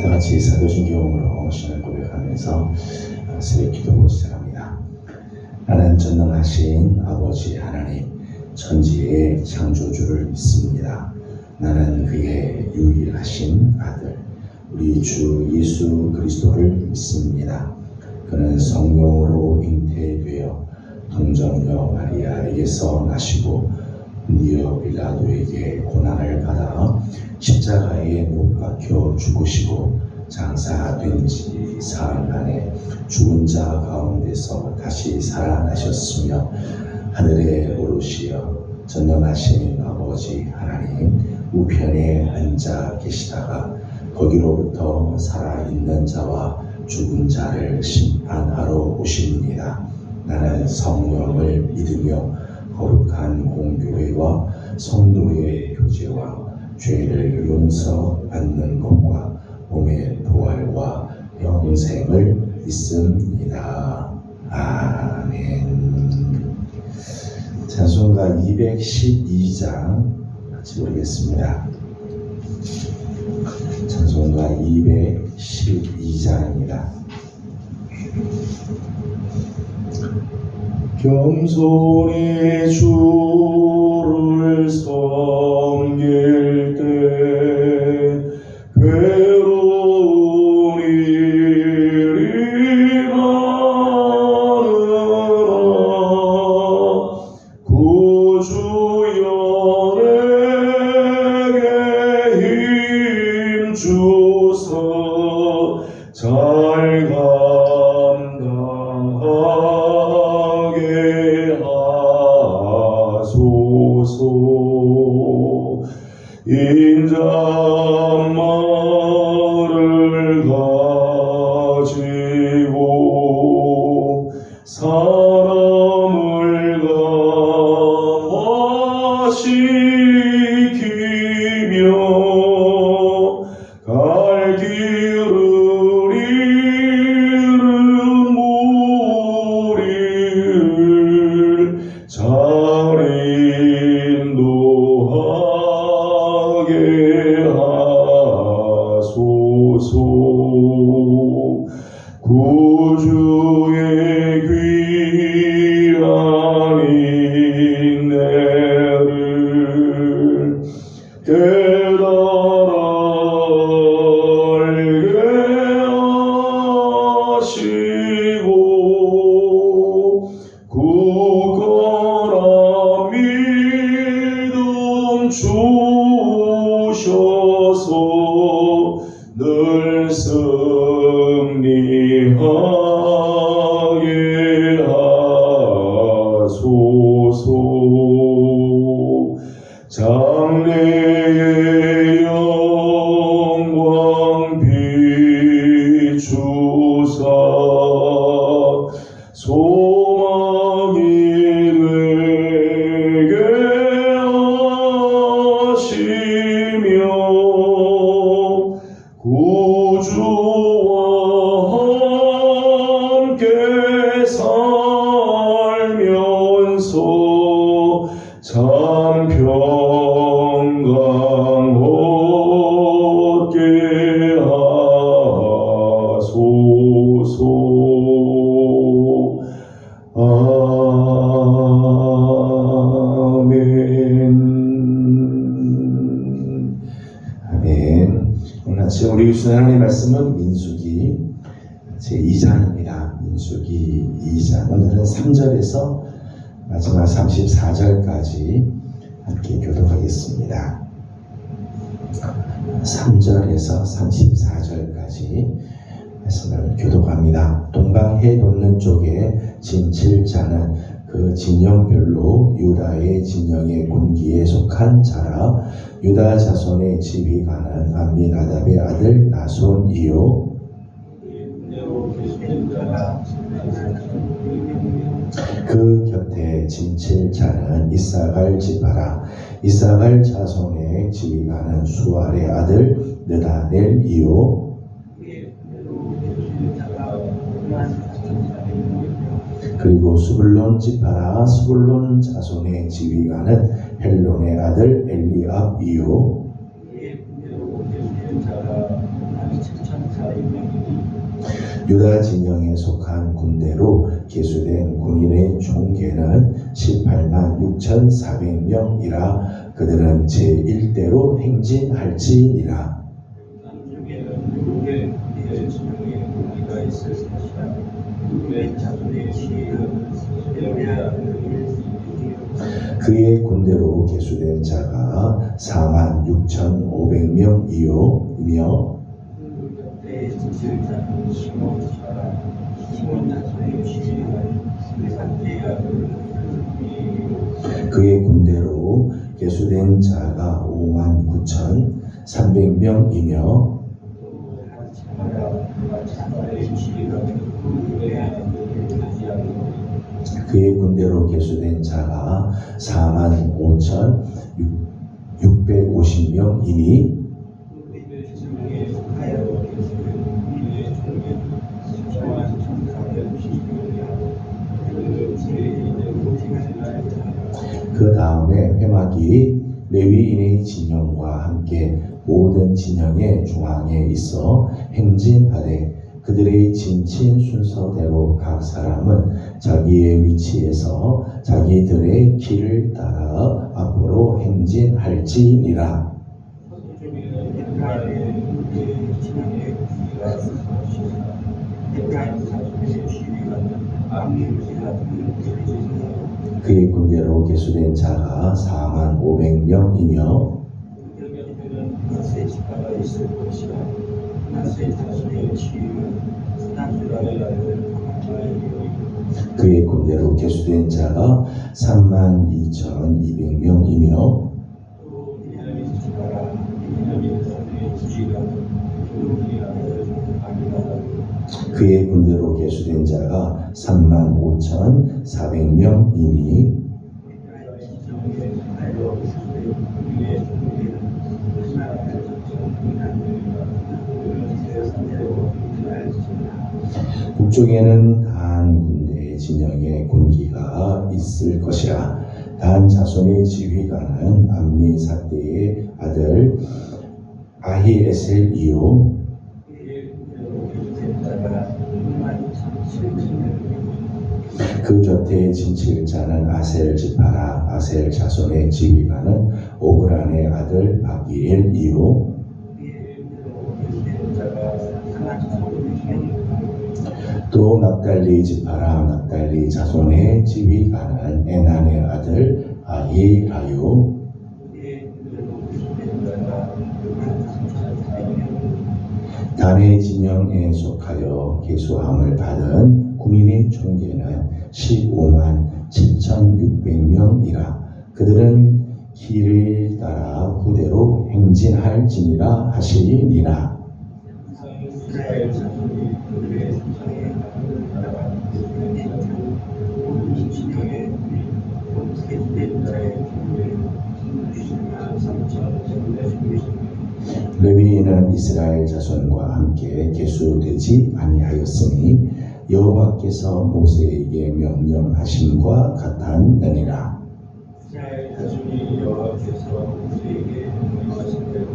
다 같이 사도신 경험으로 신을 고백하면서 새벽 기도를 시작합니다. 나는 전능하신 아버지 하나님, 천지의 창조주를 믿습니다. 나는 그의 유일하신 아들, 우리 주 예수 그리스도를 믿습니다. 그는 성령으로 잉태되어 동정녀 마리아에게서 나시고 본디오 빌라도에게 고난을 받아 십자가에 못 박혀 죽으시고 장사된 지 사흘 만에 죽은 자 가운데서 다시 살아나셨으며 하늘에 오르시어 전능하신 아버지 하나님 우편에 앉아 계시다가 거기로부터 살아있는 자와 죽은 자를 심판하러 오십니다. 나는 성령을 믿으며 거룩한 공교회와 성도의 교제와 죄를 용서받는 것과 몸의 부활과 영생을 믿습니다. 아멘. 찬송가 212장 같이 부르겠습니다. 찬송가 212장입니다. 겸손히 주를 섬길 때 괴로운 일이 많으나 구주여 내게 힘 주사 잘 감당하게 하소서. 인자말을 가지고 사람을 감화시키며 갈 길을 잃은 무리를 잘 인도하게 하소서. 구주의 귀한 인내를 깨달아 알게 하시고 굳건한 믿음 주셔서 늘 승리하게 하소서. 장래의 영광 비추사 소망이 되게 하시며 구주와 함께 살면서 참 평강 얻게 하소서. 아멘. 아멘. 오늘 아침 우리 주신 하나님의 말씀은 민수기 제2장입니다. 민수기 2장. 오늘은 3절에서 마지막 34절까지 함께 교독하겠습니다. 3절에서 34절까지 말씀을 교독합니다. 동방해 돋는 쪽에 진 7자는 그 진영별로 유다의 진영의 군기에 속한 자라. 유다 자손의 지휘관은 암미나답의 아들 나손이요 그 곁에 진 7자는 이사갈 지파라. 이사갈 자손의 지휘관은 수알의 아들 느다넬이요 그리고 수불론 지파라. 수불론 자손의 지휘관은 헬론의 아들 엘리압이요 유다 진영에 속한 군대로 계수된 군인의 총계는 18만 6,400명이라 그들은 제1대로 행진할지니라. 남쪽에는 누구의 진영에 무기가 있을 것이라. 누구의 자손의 지혜는 여호와의 그의 군대로 계수된 자가 4만 6,500명이며 그때의 진실자는 시몬 자손의 지혜는 그의 군대로 계수된 자가 5만 9,300명이며 그의 군대로 계수된 자가 4만 5,650명이니 그 다음에 회막이 레위인의 진영과 함께 모든 진영의 중앙에 있어 행진하되 그들의 진친 순서대로 각 사람은 자기의 위치에서 자기들의 길을 따라 앞으로 행진할지니라. 그의 군대로 계수된 자가 4만 500명이며 그의 군대로 계수된 자가 3만 2,200명이며 그의 군대로 계수된 자가 3만 5,400명이니 북쪽에는 단 군대의 진영에 군기가 있을 것이라. 단 자손의 지휘관은 암미사대의 아들 아히에셀이요 그 곁에 진칠자는 아셀 지파라. 아셀 자손의 지휘관은 오그란의 아들 바기엘이요 또 납달리 지파라. 납달리 자손의 지휘관은 에난의 아들 아히라요 단의 진영에 속하여 계수함을 받은 군인의 총계는 15만 7,600명이라. 그들은 길을 따라 후대로 행진할지니라 하시니라. 레위인은 이스라엘 자손과 함께 계수되지 아니하였으니 여호와께서 모세에게 명령하심과 같았느니라. 이스라엘 자손이 여호와께서 모세에게 명령하신 대로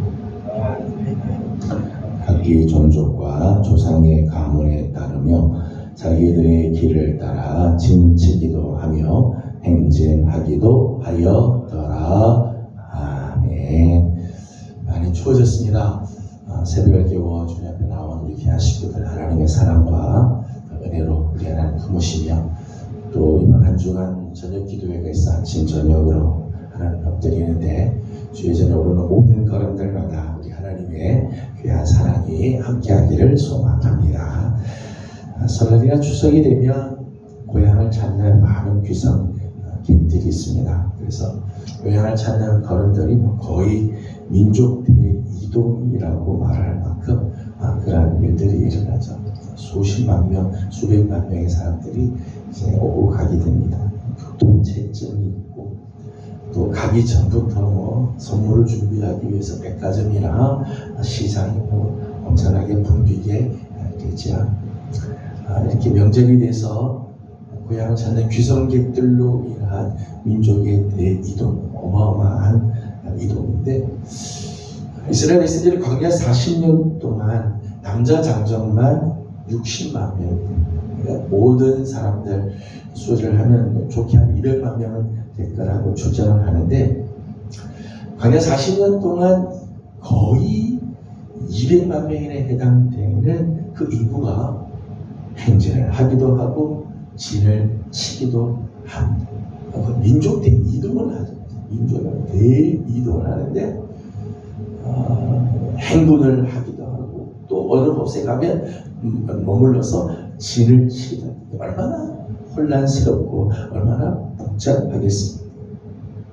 각기 종족과 조상의 가문에 따르며 자기들의 길을 따라 진치기도 하며 행진하기도 하였더라. 아멘. 많이 추워졌습니다. 새벽을 깨워 주님 앞에 나온 우리 귀한 식구들 하나님의 사랑과 은혜로 우리 하나님 품으시며 또 이번 한 주간 저녁 기도회가 있어 아침 저녁으로 하나님 엎드리는데 주의 전에 오르는 모든 걸음들마다 우리 하나님의 귀한 사랑이 함께하기를 소망합니다. 설날이나 추석이 되면 고향을 찾는 많은 귀성객들이 있습니다. 그래서 고향을 찾는 걸음들이 거의 민족 대이동이라고 말할 만큼 그런 일들이 일어나죠. 수십만 명, 수백만 명의 사람들이 이제 오고 가게 됩니다. 교통체증이 있고 또 가기 전부터 선물을 준비하기 위해서 백화점이나 시장이 엄청나게 붐비게 되죠. 이렇게 명절이 돼서 고향을 찾는 귀성객들로 인한 민족의 대이동, 어마어마한 이동인데 이스라엘 백성들이 광야 40년 동안 남자 장정만 60만 명. 그러니까 모든 사람들 수를 하면 좋게 한 200만 명은 될 거라고 추정을 하는데, 광야 40년 동안 거의 200만 명에 해당되는 그 인구가 행진을 하기도 하고 진을 치기도 합니다. 민족 대이동을 하죠. 민족은 대이동을 하는데 행군을 하기도 하고 또 어느 곳에 가면 머물러서 진을 치다. 얼마나 혼란스럽고 얼마나 복잡하겠습니까?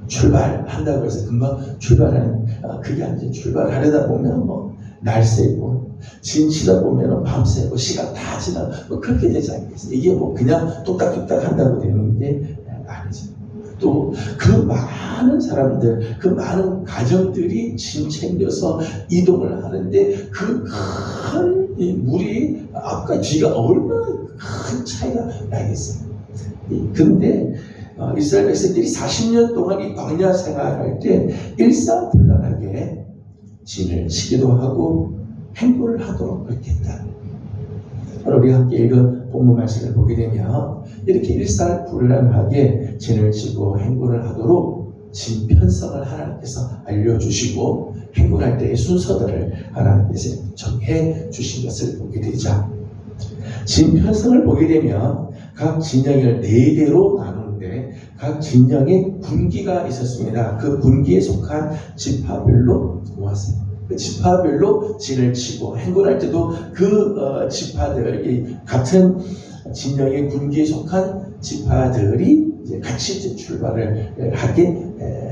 출발한다고 해서 금방 출발하는 그게 아니죠. 출발하려다 보면 뭐 날새고 진 치다 보면 밤새고 시간 다 지나 뭐 그렇게 되지 않겠어요? 이게 뭐 그냥 뚝딱뚝딱 한다고 되는 게 아니죠. 또 그 많은 사람들, 그 많은 가정들이 짐 챙겨서 이동을 하는데 그 큰 물이 앞과 뒤가 얼마나 큰 차이가 나겠어요. 근데 이스라엘 백성들이 40년 동안 이 광야 생활할 때 일사불란하게 진을 치기도 하고 행보를 하도록 그렇게 했다. 우리 함께 읽은 본문 말씀을 보게 되면 이렇게 일사불란하게 진을 치고 행보를 하도록 진 편성을 하나님께서 알려주시고 행군할 때의 순서들을 하나님께서 정해 주신 것을 보게 되죠. 진 편성을 보게 되면 각 진영을 4대로 나누는데 각 진영에 군기가 있었습니다. 그 군기에 속한 지파별로 모았습니다. 그 지파별로 진을 치고 행군할 때도 그 지파들, 같은 진영의 군기에 속한 지파들이 이제 같이 이제 출발을 하게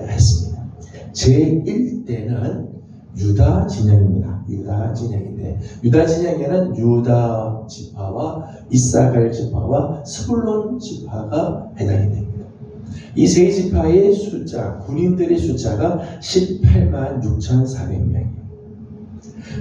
했습니다. 제1대는 유다 진영입니다. 유다 진영인데 유다 진영에는 유다 지파와 이사갈 지파와 스불론 지파가 해당이 됩니다. 이 세 지파의 숫자, 군인들의 숫자가 18만 6,400명이에요.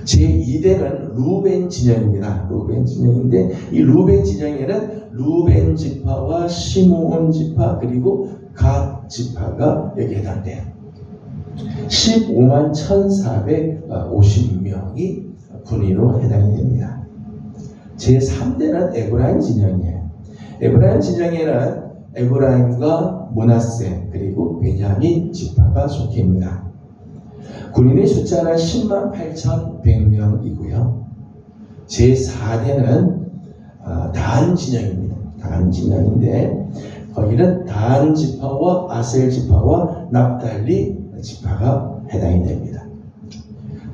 제2대는 루벤 진영입니다. 루벤 진영인데 이 루벤 진영에는 루벤 지파와 시므온 지파 그리고 갓 지파가 여기에 해당돼요. 15만 1,450명이 군인으로 해당이 됩니다. 제3대는 에브라임 진영이에요. 에브라임 진영에는 에브라임과 므낫세 그리고 베냐민 지파가 속해 있습니다. 군인의 숫자는 10만 8,100명이고요. 제4대는 단 진영입니다. 단 진영인데 거기는 단 지파와 아셀 지파와 납달리 지파가 해당이 됩니다.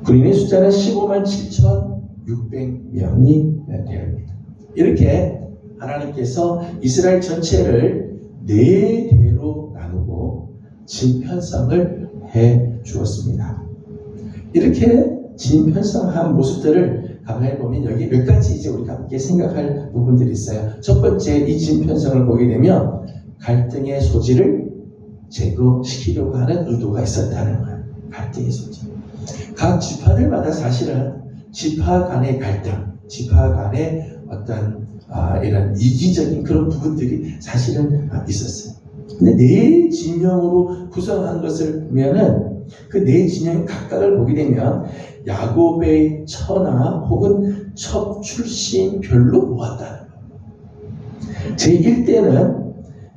군인의 숫자는 15만 7,600명이 됩니다. 이렇게 하나님께서 이스라엘 전체를 4대로 나누고 진 편성을 해 주었습니다. 이렇게 진 편성한 모습들을 가만히 보면 여기 몇 가지 이제 우리가 함께 생각할 부분들이 있어요. 첫 번째, 이 진 편성을 보게 되면 갈등의 소지를 제거시키려고 하는 의도가 있었다는 거예요. 갈등의 소지. 각 지파들마다 사실은 지파 간의 갈등, 지파 간의 어떤 이런 이기적인 그런 부분들이 사실은 있었어요. 근데 4진영으로 구성한 것을 보면은 그 4진영 각각을 보게 되면 야곱의 처나 혹은 첩 출신별로 모았다는 거예요. 제1대는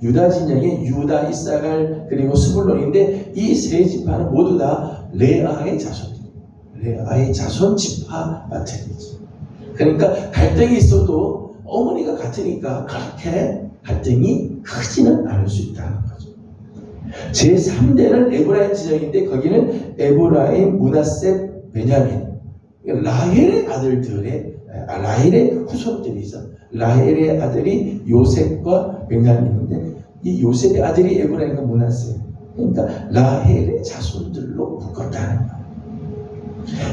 유다 진영의 유다, 이사갈 그리고 스불론인데 이 세 지파는 모두 다 레아의 자손이에요. 레아의 자손 지파들이죠. 그러니까 갈등이 있어도 어머니가 같으니까 그렇게 갈등이 크지는 않을 수 있다는 거죠. 제3대는 에브라임 진영인데 거기는 에브라임, 므낫세, 베냐민 라헬의 아들들의 라헬의 후손들이죠. 라헬의 아들이 요셉과 베냐민인데 이 요셉의 아들이 에브라임과 므낫세 그러니까 라헬의 자손들로 묶었다는 거예요.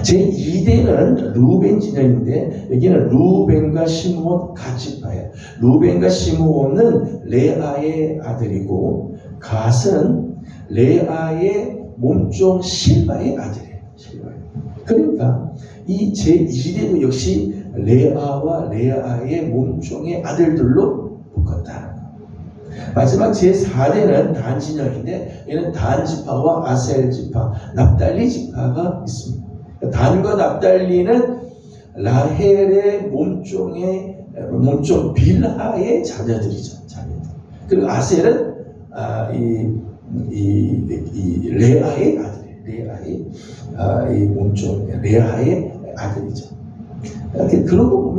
제2대는 루벤 진영인데 여기는 루벤과 시므온 갓지파예요. 루벤과 시므온은 레아의 아들이고 갓은 레아의 몸종 실바의 아들이에요. 그러니까 이 제2대도 역시 레아와 레아의 몸종의 아들들로 묶었다는 거예요. 마지막 제4대는 단 진영인데 얘는 단 지파와 아셀 지파, 납달리 지파가 있습니다. 단과 납달리는 라헬의 몸종 빌하의 자녀들이죠. 자녀들. 그리고 아셀은 레아의 아들이에요. 레아의 몸종 레아의 아들이죠. 그러고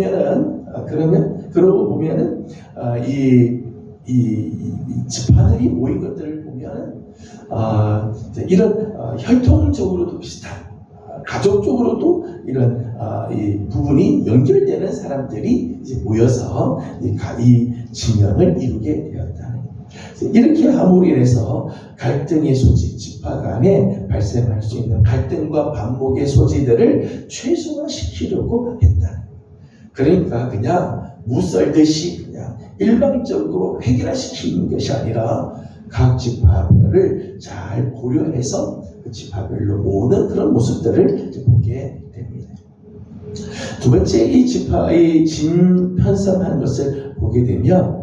보면은 이 지파들이 모인 것들을 보면 이런 혈통적으로도 비슷한 가족적으로도 이런 이 부분이 연결되는 사람들이 이제 모여서 이 진영을 이루게 되었다. 이렇게 함으로 인해서 갈등의 소지, 지파 간에 발생할 수 있는 갈등과 반목의 소지들을 최소화시키려고 했다. 그러니까 그냥 무썰듯이 그냥 일방적으로 해결시키는 것이 아니라 각 지파별을 잘 고려해서 그 지파별로 모으는 그런 모습들을 보게 됩니다. 두 번째, 이 지파의 진편성하는 것을 보게 되면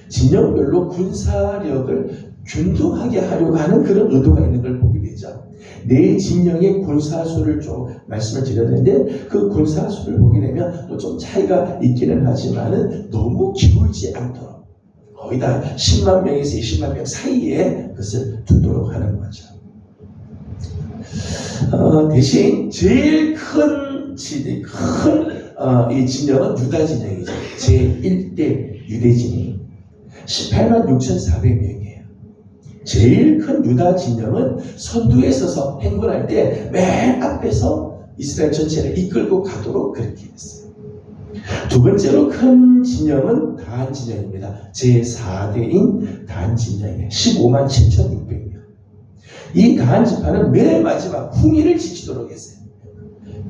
진영별로 군사력을 균등하게 하려고 하는 그런 의도가 있는 걸 보게 되죠. 네 진영의 군사수를 좀 말씀을 드렸는데 그 군사수를 보게 되면 또 좀 차이가 있기는 하지만은 너무 기울지 않도록 거의 다 10만 명에서 20만 명 사이에 그것을 두도록 하는 거죠. 대신 제일 큰 이 진영은 유다 진영이죠. 제1대 유대 진영. 18만 6,400명이에요. 제일 큰 유다 진영은 선두에 서서 행군할 때 맨 앞에서 이스라엘 전체를 이끌고 가도록 그렇게 했어요. 두 번째로 큰 진영은 단 진영입니다. 제4대인 단 진영이에요. 15만 7,600명. 이 단 지파는 맨 마지막 풍의를 지키도록 했어요.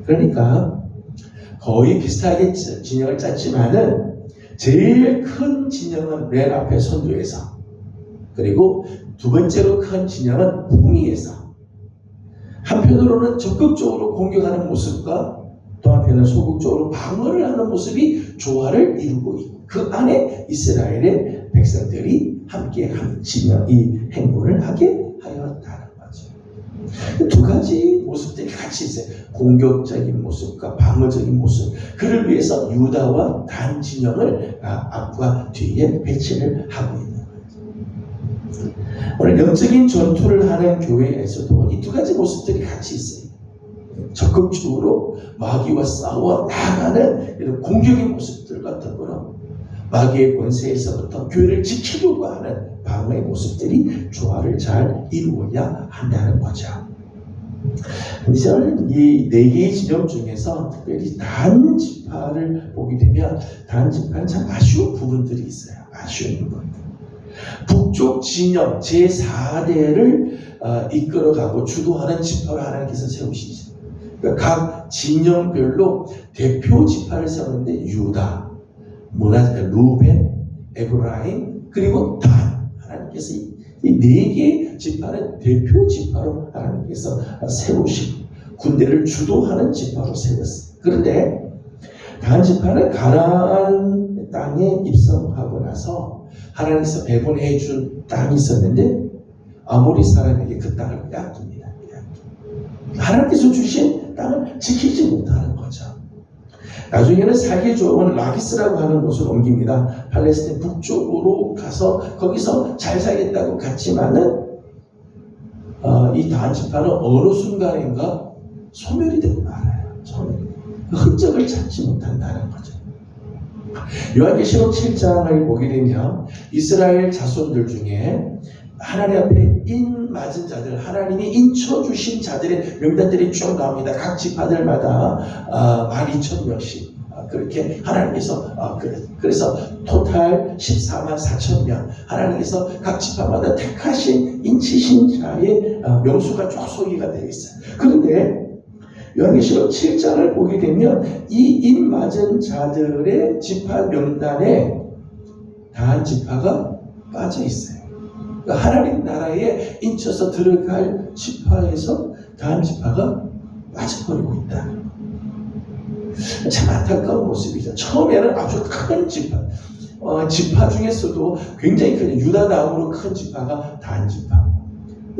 그러니까 거의 비슷하게 진영을 짰지만은 제일 큰 진영은 맨 앞에 선두에서, 그리고 두 번째로 큰 진영은 풍의에서, 한편으로는 적극적으로 공격하는 모습과 또 한편은 소극적으로 방어를 하는 모습이 조화를 이루고 있고 그 안에 이스라엘의 백성들이 함께 한 진영, 이 행군을 하게 하였다는 거죠. 두 가지 모습들이 같이 있어요. 공격적인 모습과 방어적인 모습. 그를 위해서 유다와 단 진영을 앞과 뒤에 배치를 하고 있는 거죠. 오늘 영적인 전투를 하는 교회에서도 이 두 가지 모습들이 같이 있어요. 적극적으로 마귀와 싸워 나가는 이런 공격의 모습들과 더불어 마귀의 권세에서부터 교회를 지키려고 하는 방어의 모습들이 조화를 잘 이루어야 한다는 거죠. 근데 저는 이 네 개의 진영 중에서 특별히 단 지파를 보게 되면 단 지파는 참 아쉬운 부분들이 있어요. 아쉬운 부분들. 북쪽 진영 제4대를 이끌어가고 주도하는 지파를 하나님께서 세우시죠. 그러니까 각 진영별로 대표 지파를 세우는데 유다, 루벤, 에브라임, 그리고 단. 하나님께서 이 네 개의 지파는 대표 지파로 하나님께서 세우시고 군대를 주도하는 지파로 세웠어요. 그런데 단 지파는 가나안 땅에 입성하고 나서 하나님께서 배분해 준 땅이 있었는데 아모리 사람에게 그 땅을 빼앗깁니다. 하나님께서 주신 땅을 지키지 못하는 거죠. 나중에는 살기 좋은 라기스라고 하는 곳을 옮깁니다. 팔레스타인 북쪽으로 가서 거기서 잘 살겠다고 갔지만은 이 단 지파는 어느 순간인가 소멸이 되고 말아요. 그 흔적을 찾지 못한다는 거죠. 요한계시록 7장을 보게 되면 이스라엘 자손들 중에 하나님 앞에 인 맞은 자들, 하나님이 인쳐주신 자들의 명단들이 쭉 나옵니다. 각 지파들마다 12,000명씩 그렇게 하나님께서 그래서 토탈 14만 4천 명 하나님께서 각 지파마다 택하신 인치신 자의 명수가 쭉 소개가 되어 있어요. 그런데 요한계시록 7장을 보게 되면 이 인 맞은 자들의 지파 명단에 단 지파가 빠져 있어요. 하나님 나라에 인쳐서 들어갈 지파에서 단 지파가 빠져버리고 있다. 참 안타까운 모습이죠. 처음에는 아주 큰 지파, 지파 중에서도 굉장히 큰 유다 다음으로 큰 지파가 단 지파.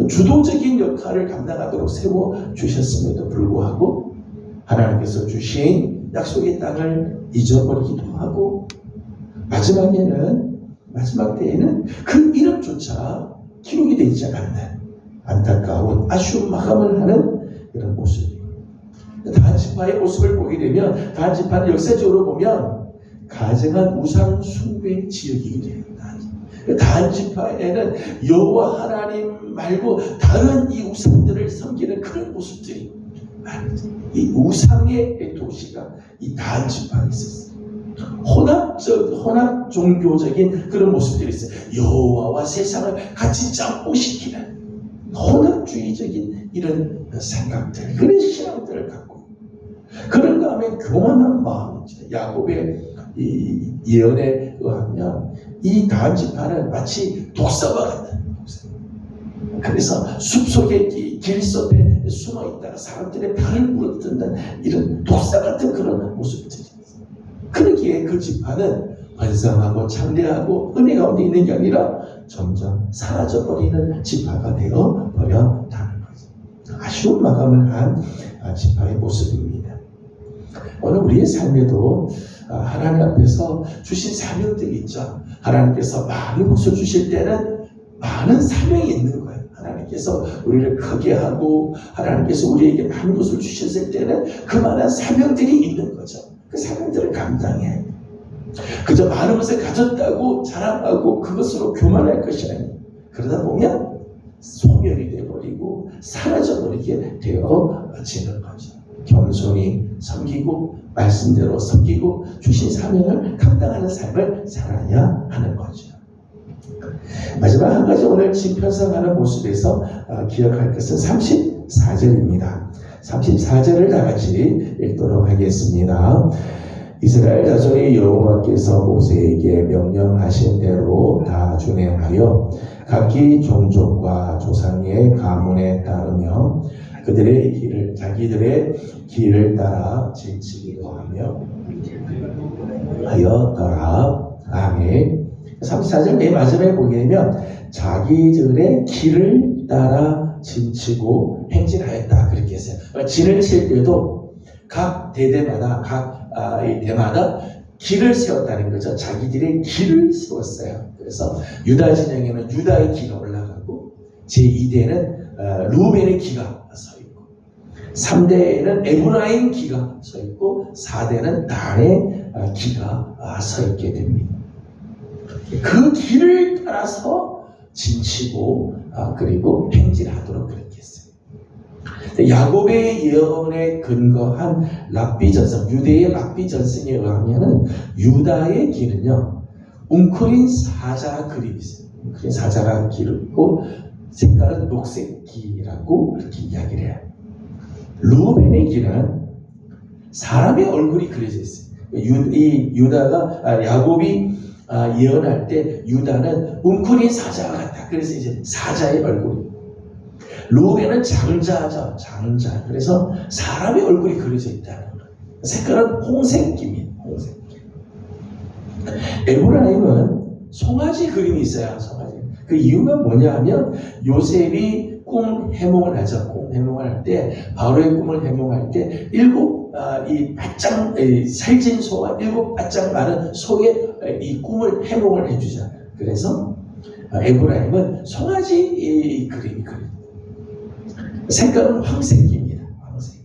주도적인 역할을 감당하도록 세워주셨음에도 불구하고 하나님께서 주신 약속의 땅을 잊어버리기도 하고 마지막 때에는 그 이름조차 기록이 되지 않는 안타까운 아쉬운 마감을 하는 그런 모습이에요. 다한지파의 모습을 보게 되면 다한지파는 역사적으로 보면 가증한 우상 숭배 지역이게 돼요. 다한지파에는 여호와 하나님 말고 다른 이 우상들을 섬기는 그런 모습들이 많습니다. 이 우상의 도시가 이 다한지파에 있었어요. 혼합 종교적인 그런 모습들이 있어요. 여호와와 세상을 같이 짬뽕시키는 혼합주의적인 이런 생각들, 그런 신앙들을 갖고 그런 다음에 교만한 마음이죠. 야곱의 이 예언에 의하면 이 다한지파는 마치 독사와 같은 독사. 그래서 숲속에 길 속에 숨어 있다가 사람들의 발을 물어뜯는 이런 독사 같은 그런 모습들이 있어요. 그러기에 그 지파는 번성하고 창대하고 은혜 가운데 있는 게 아니라 점점 사라져버리는 지파가 되어버렸다는 거죠. 아쉬운 마감을 한 지파의 모습입니다. 오늘 우리의 삶에도 하나님 앞에서 주신 사명들이 있죠. 하나님께서 많은 것을 주실 때는 많은 사명이 있는 거예요. 하나님께서 우리를 크게 하고 하나님께서 우리에게 많은 것을 주셨을 때는 그만한 사명들이 있는 거죠. 그 사명들을 감당해. 그저 많은 것을 가졌다고 자랑하고 그것으로 교만할 것이 아니에요. 그러다 보면 소멸이 되어버리고 사라져버리게 되어지는 거죠. 겸손히 섬기고 말씀대로 섬기고 주신 사명을 감당하는 삶을 살아야 하는 거죠. 마지막 한 가지 오늘 편성하는 모습에서 기억할 것은 34절입니다. 34절을 다 같이 읽도록 하겠습니다. 이스라엘 자손이 여호와께서 모세에게 명령하신 대로 다 준행하여 각기 종족과 조상의 가문에 따르며 그들의 길을 자기들의 길을 따라 지키기도 하였더라. 아멘. 34절 맨 마지막에 보게 되면 자기들의 길을 따라 진치고 행진하였다 그렇게 했어요. 진을 칠 때도 각 대마다 길을 세웠다는 거죠. 자기들의 길을 세웠어요. 그래서 유다 진영에는 유다의 기가 올라가고 제2대는 루벤의 기가 서 있고 3대에는 에브라임 기가 서 있고 4대는 단의 기가 서 있게 됩니다. 그 길을 따라서 진치고 그리고 행진하도록 그렇게 했어요. 야곱의 예언에 근거한 랍비전성, 유대의 랍비전성에 의하면 유다의 길은요 웅크린 사자 그림이 있어요. 웅크린 사자가 길고 색깔은 녹색기라고 이렇게 이야기를 해요. 루벤의 길은 사람의 얼굴이 그려져 있어요. 이 유다가 야곱이 예언할 때 유다는 웅크린 사자와 같다. 그래서 이제 사자의 얼굴. 루벤은 장자죠. 장자. 그래서 사람의 얼굴이 그려져 있다는 거예요. 색깔은 홍색입니다. 홍색기. 에브라임은 송아지 그림이 있어요. 송아지. 그 이유가 뭐냐 하면 요셉이 꿈 해몽을 하죠. 꿈 해몽을 할 때 바로의 꿈을 해몽할 때 이 바짝 살찐 소와 7 바짝 마른 소의 이 꿈을 해몽을 해주죠. 그래서 에브라임은 송아지 그림이 그려요. 색깔은 황색입니다. 황색.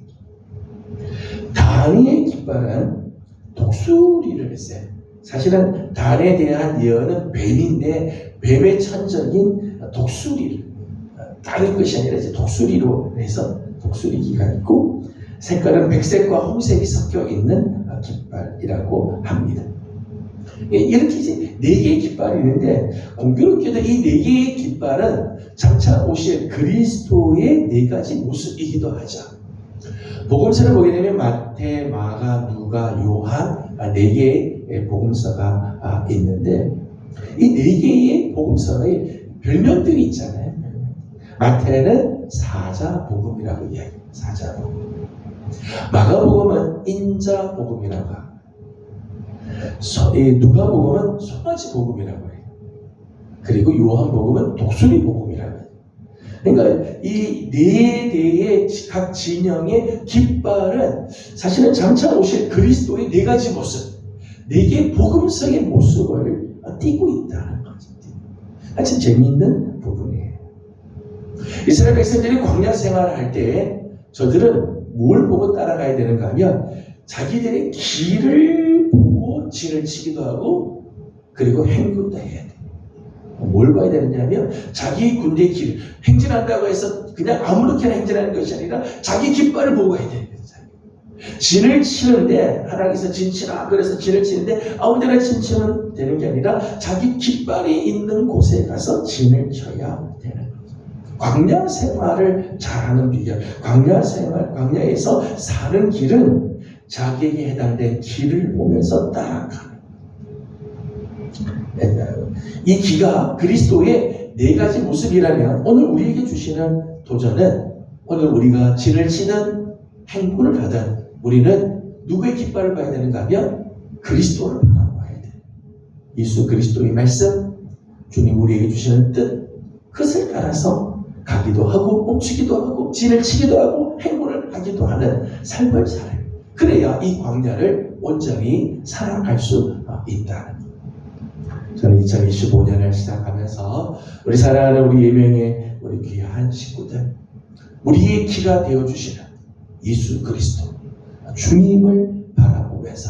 단의 깃발은 독수리를 했어요. 사실은 단에 대한 예언은 뱀인데 뱀의 천적인 독수리를 다른 것이 아니라 이제 독수리로 해서 독수리기가 있고 색깔은 백색과 홍색이 섞여 있는 깃발이라고 합니다. 이렇게 이제 4개의 깃발이 있는데 공교롭게도 이 4개의 깃발은 장차 오실 그리스도의 4가지 모습이기도 하죠. 복음서를 보게 되면 마태, 마가, 누가, 요한 4개의 복음서가 있는데 이 4개의 복음서의 별명들이 있잖아요. 마태는 사자복음이라고 이야기해요. 사자복음. 마가복음은 인자복음이라고 합니다. 누가복음은 송아지복음이라고 해요. 그리고 요한복음은 독수리복음이라고 해요. 그러니까 이 네 대의 각 진영의 깃발은 사실은 장차 오실 그리스도의 네 가지 모습, 네 개의 복음성의 모습을 띠고 있다는 거죠. 아주 재미있는 부분이에요. 이스라엘 백성들이 광야 생활을 할 때 저들은 뭘 보고 따라가야 되는가 하면 자기들의 길을 보고 진을 치기도 하고 그리고 행군도 해야 돼요. 뭘 봐야 되느냐면 자기 군대의 길, 행진한다고 해서 그냥 아무렇게나 행진하는 것이 아니라 자기 깃발을 보고 해야 되는 거예요. 진을 치는데 하나님께서 진치라 그래서 진을 치는데 아무데나 진치면 되는 게 아니라 자기 깃발이 있는 곳에 가서 진을 쳐야 되는 거예요. 광야 생활을 잘하는 비결, 광야에서 사는 길은 자기에게 해당된 길을 보면서 따라가는. 이 기가 그리스도의 네 가지 모습이라면 오늘 우리에게 주시는 도전은 오늘 우리가 진을 치는 행군을 하든 우리는 누구의 깃발을 봐야 되는가 하면 그리스도를 바라봐야 돼. 예수 그리스도의 말씀, 주님 우리에게 주시는 뜻, 그것을 따라서 가기도 하고 멈추기도 하고 진을 치기도 하고 행군을 하기도 하는 삶을 살아요. 그래야 이 광야를 온전히 살아갈 수 있다는 거예요. 저는 2025년을 시작하면서 우리 사랑하는 우리 예명의 우리 귀한 식구들, 우리의 기가 되어주시는 예수 그리스도 주님을 바라보면서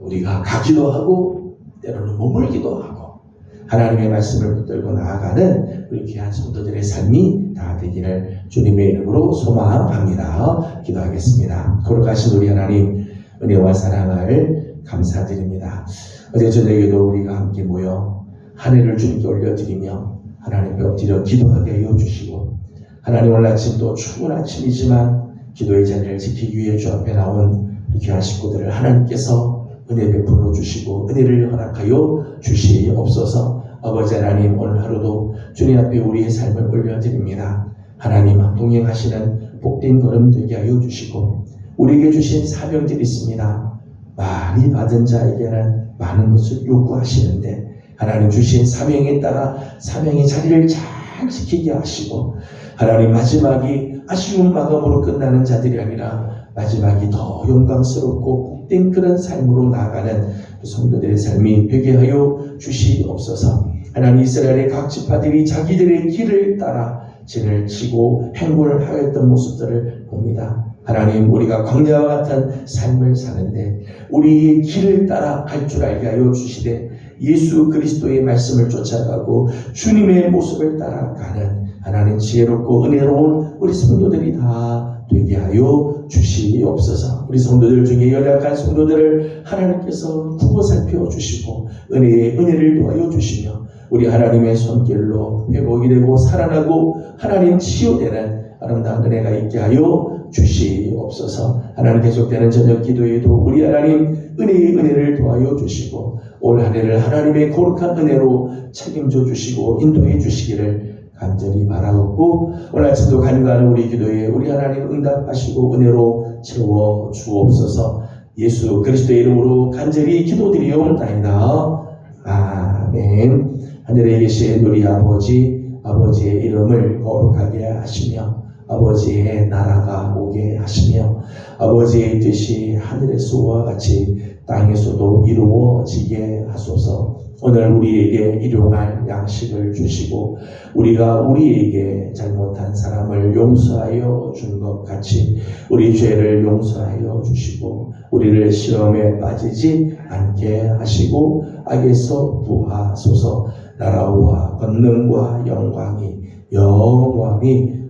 우리가 가기도 하고 때로는 머물기도 하고 하나님의 말씀을 붙들고 나아가는 우리 귀한 성도들의 삶이 다 되기를 주님의 이름으로 소망합니다. 기도하겠습니다. 거룩하신 우리 하나님, 은혜와 사랑을 감사드립니다. 어제 저녁에도 우리가 함께 모여 한 해를 주님께 올려드리며 하나님께 엎드려 기도하게 하여 주시고, 하나님 오늘 아침도 추운 아침이지만 기도의 자리를 지키기 위해 주 앞에 나온 귀한 식구들을 하나님께서 은혜 베풀어 주시고 은혜를 허락하여 주시옵소서. 아버지 하나님, 오늘 하루도 주님 앞에 우리의 삶을 올려드립니다. 하나님 동행하시는 복된 걸음 되게 하여 주시고, 우리에게 주신 사명들이 있습니다. 많이 받은 자에게는 많은 것을 요구하시는데 하나님 주신 사명에 따라 사명의 자리를 잘 지키게 하시고, 하나님 마지막이 아쉬운 마감으로 끝나는 자들이 아니라 마지막이 더 영광스럽고 복된 그런 삶으로 나아가는 성도들의 삶이 되게 하여 주시옵소서. 하나님, 이스라엘의 각 지파들이 자기들의 길을 따라 진을 치고 행군을 하였던 모습들을 봅니다. 하나님, 우리가 광야와 같은 삶을 사는데 우리의 길을 따라 갈 줄 알게 하여 주시되 예수 그리스도의 말씀을 쫓아가고 주님의 모습을 따라가는 하나님 지혜롭고 은혜로운 우리 성도들이 다 되게 하여 주시옵소서. 우리 성도들 중에 연약한 성도들을 하나님께서 구워 살펴주시고 은혜의 은혜를 도와여 주시며 우리 하나님의 손길로 회복이 되고 살아나고 하나님 치유되는 아름다운 은혜가 있게 하여 주시옵소서. 하나님, 계속되는 저녁 기도에도 우리 하나님 은혜의 은혜를 도와여 주시고 올 한 해를 하나님의 거룩한 은혜로 책임져 주시고 인도해 주시기를 간절히 바라옵고, 오늘 아침도 간구하는 우리 기도에 우리 하나님 응답하시고 은혜로 채워 주옵소서. 예수 그리스도의 이름으로 간절히 기도드리옵나이다. 아멘. 하늘에 계신 우리 아버지, 아버지의 이름을 거룩하게 하시며 아버지의 나라가 오게 하시며 아버지의 뜻이 하늘에서와 같이 땅에서도 이루어지게 하소서. 오늘 우리에게 일용할 양식을 주시고 우리가 우리에게 잘못한 사람을 용서하여 준 것 같이 우리 죄를 용서하여 주시고 우리를 시험에 빠지지 않게 하시고 악에서 구하소서. 나라와 권능과 영광이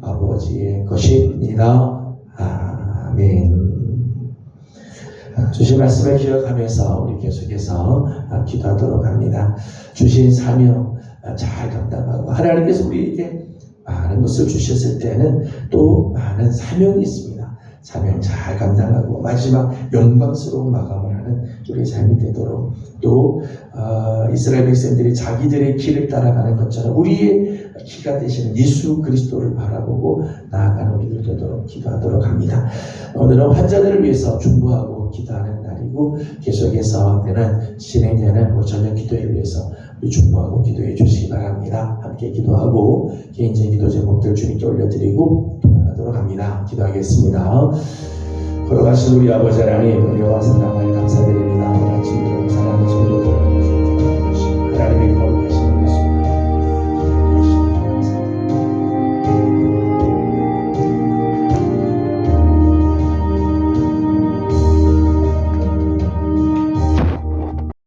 아버지의 것입니다. 아멘. 주신 말씀을 기억하면서 우리 계속해서 기도하도록 합니다. 주신 사명 잘 감당하고, 하나님께서 우리에게 많은 것을 주셨을 때는 또 많은 사명이 있습니다. 사명 잘 감당하고 마지막 영광스러운 마감을 하는 우리의 삶이 되도록, 또 이스라엘 백성들이 자기들의 길을 따라가는 것처럼 우리의 기가 되시는 예수 그리스도를 바라보고 나아가는 우리들 되도록 기도하도록 합니다. 오늘은 환자들을 위해서 중보하고 기도하는 날이고 그리고 계속해서 되는 진행되는 우리 저녁 기도회를 위해서 우리 중보하고 기도해 주시기 바랍니다. 함께 기도하고 개인적인 기도 제목들 주님께 올려드리고 돌아가도록 합니다. 기도하겠습니다. 걸어가신 우리 아버지 하나님 은혜와 사랑을 감사드립니다.